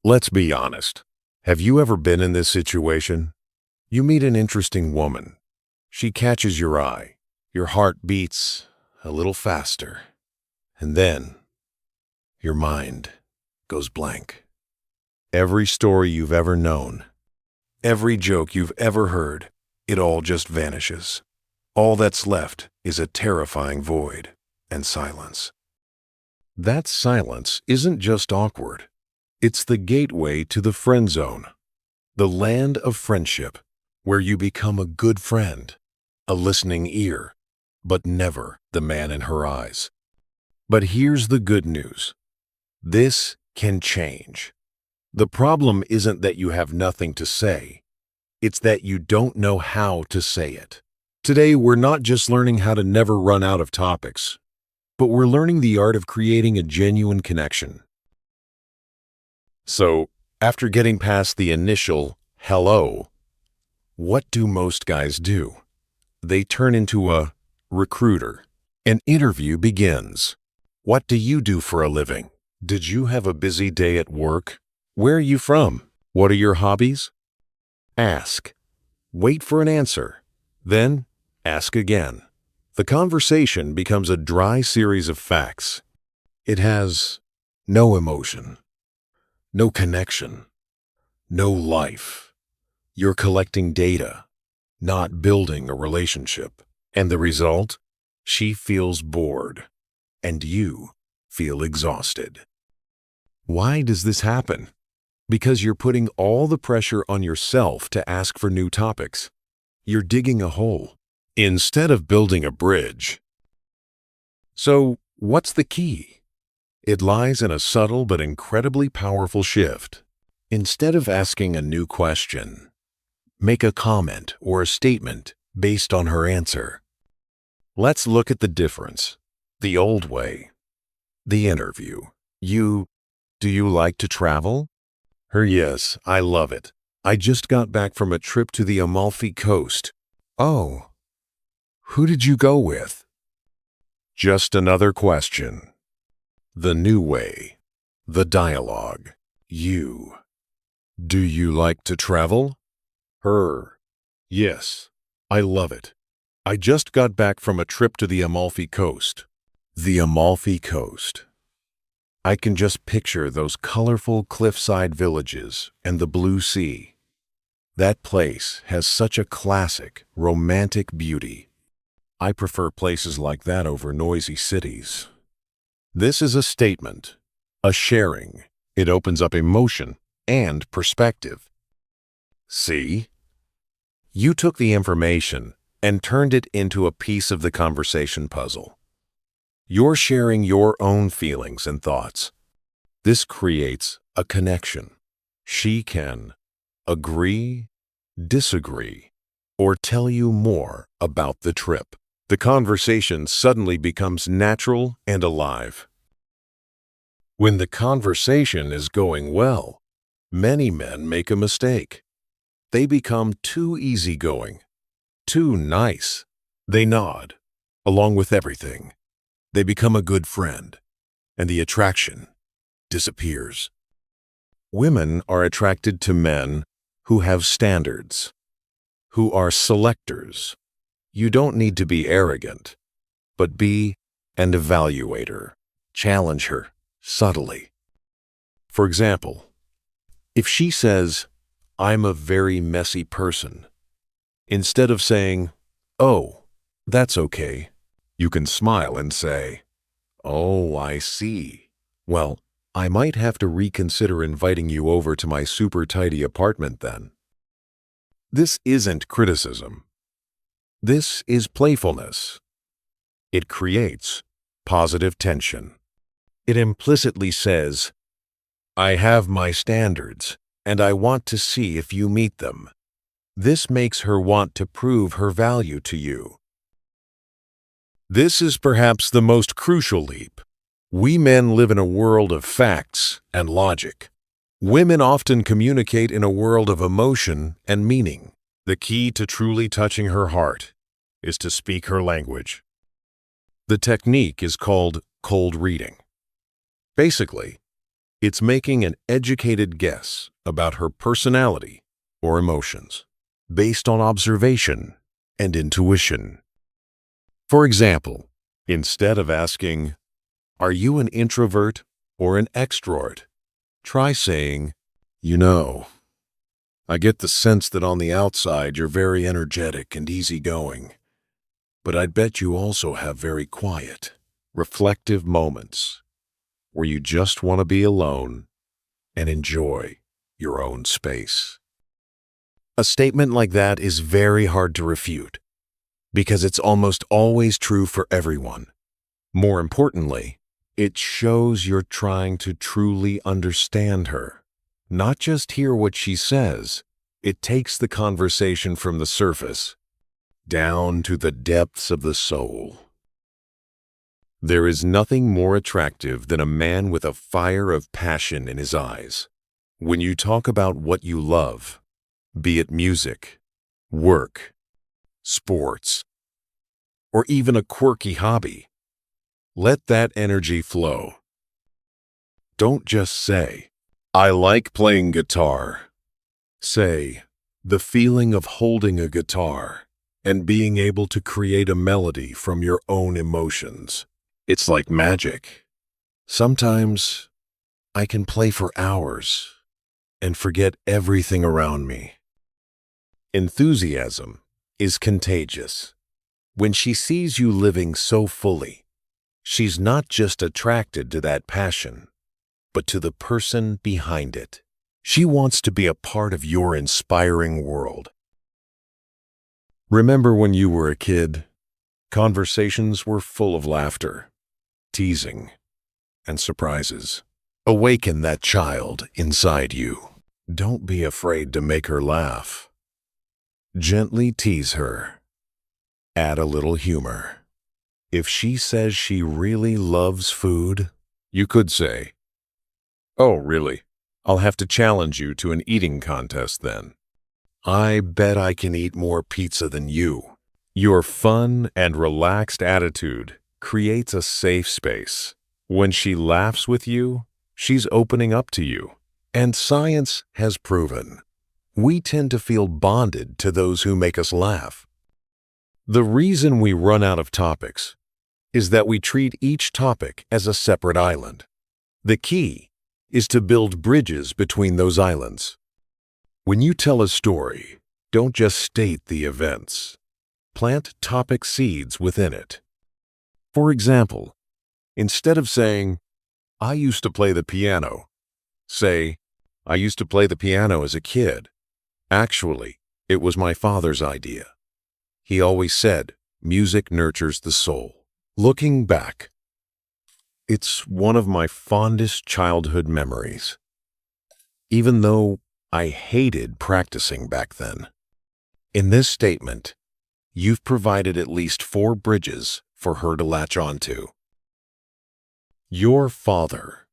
Let's be honest. Have you ever been in this situation? You meet an interesting woman. She catches your eye. Your heart beats a little faster. And then your mind goes blank. Every story you've ever known, every joke you've ever heard, it all just vanishes. All that's left is a terrifying void and silence. That silence isn't just awkward. It's the gateway to the friend zone, the land of friendship, where you become a good friend, a listening ear, but never the man in her eyes. But here's the good news. This can change. The problem isn't that you have nothing to say. It's that you don't know how to say it. Today, we're not just learning how to never run out of topics, but we're learning the art of creating a genuine connection. So, after getting past the initial hello, what do most guys do? They turn into a recruiter. An interview begins. What do you do for a living? Did you have a busy day at work? Where are you from? What are your hobbies? Ask. Wait for an answer. Then, ask again. The conversation becomes a dry series of facts. It has no emotion, no connection, no life. You're collecting data, not building a relationship. And the result? She feels bored, and you feel exhausted. Why does this happen? Because you're putting all the pressure on yourself to ask for new topics. You're digging a hole instead of building a bridge. So, what's the key? It lies in a subtle but incredibly powerful shift. Instead of asking a new question, make a comment or a statement based on her answer. Let's look at the difference. The old way. The interview. Do you like to travel? Her, yes, I love it. I just got back from a trip to the Amalfi Coast. Oh, who did you go with? Just another question. The new way. The dialogue. You. Do you like to travel? Her. Yes, I love it. I just got back from a trip to the Amalfi Coast. The Amalfi Coast. I can just picture those colorful cliffside villages and the blue sea. That place has such a classic, romantic beauty. I prefer places like that over noisy cities. This is a statement, a sharing. It opens up emotion and perspective. See? You took the information and turned it into a piece of the conversation puzzle. You're sharing your own feelings and thoughts. This creates a connection. She can agree, disagree, or tell you more about the trip. The conversation suddenly becomes natural and alive. When the conversation is going well, many men make a mistake. They become too easygoing, too nice. They nod, along with everything. They become a good friend, and the attraction disappears. Women are attracted to men who have standards, who are selectors. You don't need to be arrogant, but be an evaluator. Challenge her subtly. For example, if she says, "I'm a very messy person," instead of saying, "Oh, that's okay," you can smile and say, "Oh, I see. Well, I might have to reconsider inviting you over to my super tidy apartment then." This isn't criticism. This is playfulness. It creates positive tension. It implicitly says, "I have my standards, and I want to see if you meet them." This makes her want to prove her value to you. This is perhaps the most crucial leap. We men live in a world of facts and logic. Women often communicate in a world of emotion and meaning. The key to truly touching her heart is to speak her language. The technique is called cold reading. Basically, It's making an educated guess about her personality or emotions based on observation and intuition. For example, instead of asking, "Are you an introvert or an extrovert?" try saying, "You know, I get the sense that on the outside you're very energetic and easygoing, but I'd bet you also have very quiet, reflective moments where you just want to be alone and enjoy your own space." A statement like that is very hard to refute because it's almost always true for everyone. More importantly, it shows you're trying to truly understand her, not just hear what she says. It takes the conversation from the surface down to the depths of the soul. There is nothing more attractive than a man with a fire of passion in his eyes. When you talk about what you love, be it music, work, sports, or even a quirky hobby, let that energy flow. Don't just say, "I like playing guitar." Say, "The feeling of holding a guitar and being able to create a melody from your own emotions. It's like magic. Sometimes I can play for hours and forget everything around me." Enthusiasm is contagious. When she sees you living so fully, she's not just attracted to that passion, but to the person behind it. She wants to be a part of your inspiring world. Remember when you were a kid? Conversations were full of laughter, teasing, and surprises. Awaken that child inside you. Don't be afraid to make her laugh. Gently tease her. Add a little humor. If she says she really loves food, you could say, "Oh, really? I'll have to challenge you to an eating contest then. I bet I can eat more pizza than you." Your fun and relaxed attitude creates a safe space. When she laughs with you, she's opening up to you. And science has proven we tend to feel bonded to those who make us laugh. The reason we run out of topics is that we treat each topic as a separate island. The key is to build bridges between those islands. When you tell a story, don't just state the events. Plant topic seeds within it. For example, instead of saying, "I used to play the piano," say, "I used to play the piano as a kid. Actually, it was my father's idea. He always said, music nurtures the soul." Looking back, it's one of my fondest childhood memories, even though I hated practicing back then. In this statement, you've provided at least 4 bridges for her to latch onto. Your father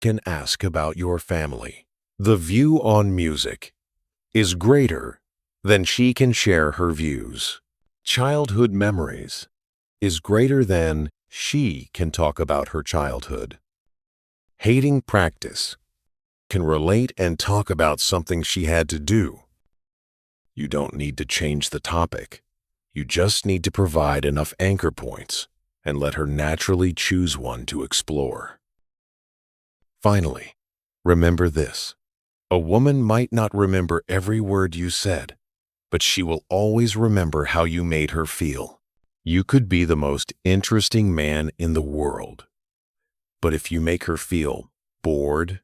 can ask about your family. The view on music is greater than she can share her views. Childhood memories is greater than she can talk about her childhood. Hating practice can relate and talk about something she had to do. You don't need to change the topic. You just need to provide enough anchor points and let her naturally choose one to explore. Finally, remember this. A woman might not remember every word you said, but she will always remember how you made her feel. You could be the most interesting man in the world, but if you make her feel bored,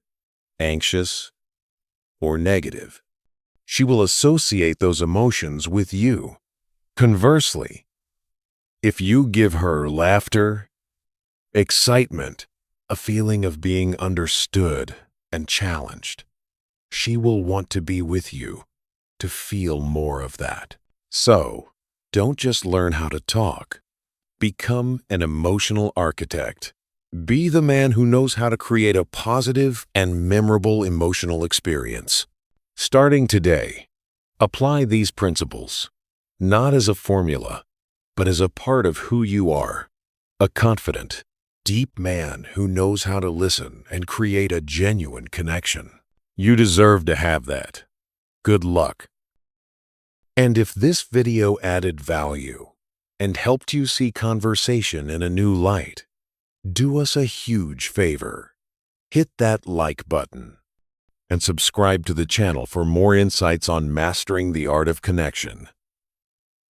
anxious, or negative, she will associate those emotions with you. Conversely, if you give her laughter, excitement, a feeling of being understood and challenged, she will want to be with you to feel more of that. So, don't just learn how to talk. Become an emotional architect. Be the man who knows how to create a positive and memorable emotional experience. Starting today, apply these principles, not as a formula, but as a part of who you are. A confident, deep man who knows how to listen and create a genuine connection. You deserve to have that. Good luck. And if this video added value and helped you see conversation in a new light, do us a huge favor. Hit that like button and subscribe to the channel for more insights on mastering the art of connection.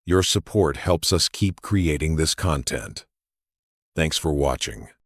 Your support helps us keep creating this content. Thanks for watching.